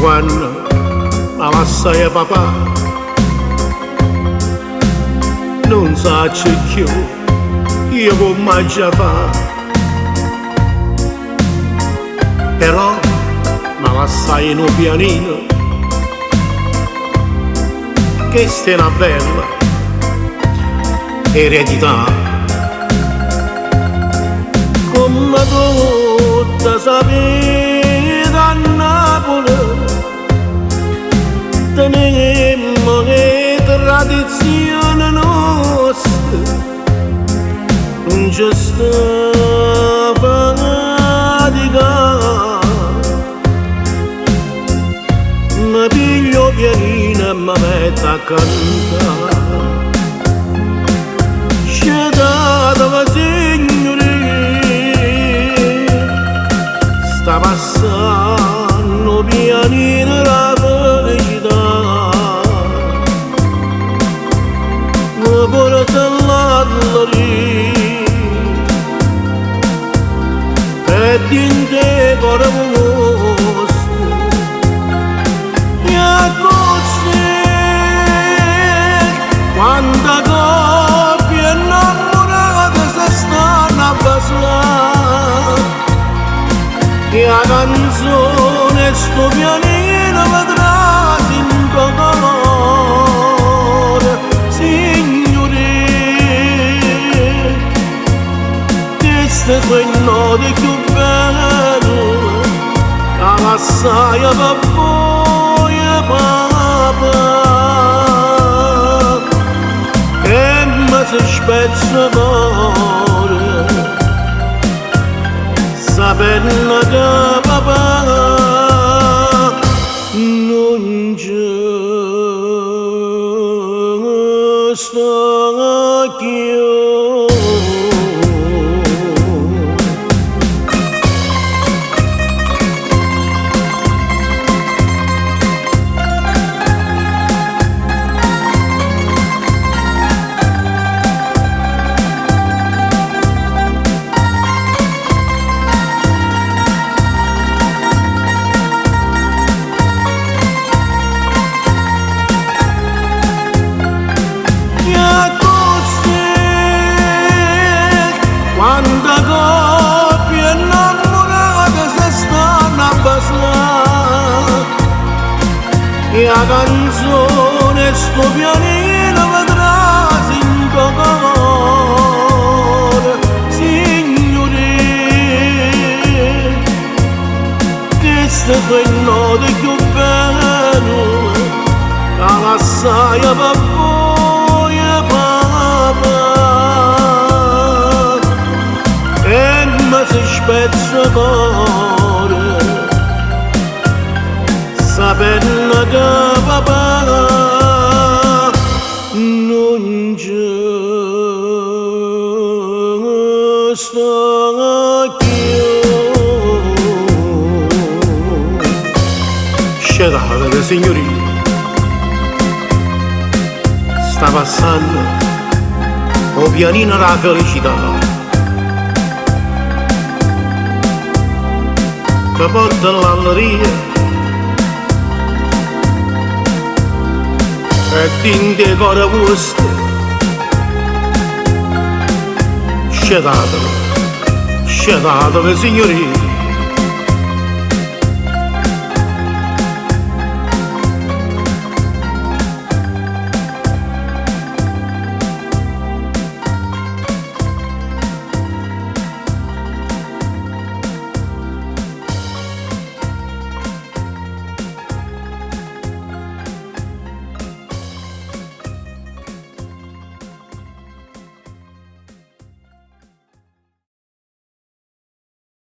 quando la passai a papà non sa più io come già fa, però ma passai in un pianino che sta una bella eredità, come tutta sapete a Napoli tenemmo le tradizioni nostre, non c'è sta fatica, mi piglio pianino e mi metto a cantare. C'è data la signoria, sta passando pianino la felicità, mi porta all'alleria e dinte cuore vostro e così quanta coppia innamorata si stanno a baciare e la canzone sto pianino vedrà in colore, signoria, queste sono note più belle che passai per voi papà, e mi si spezza il cuore sapendo che papà non c'è sta più. Quanta coppia innamorata si stanno a baciare e la canzone sto pianino vedrà in colore, signoria, queste sono note più belle che passai per voi papà, e mi si spezza il cuore sapendo che papà non c'è sta più. Scusate signorina, sta passando o pianino la felicità che porta all'alleria e dinte cuore vostro scedatevi signorina.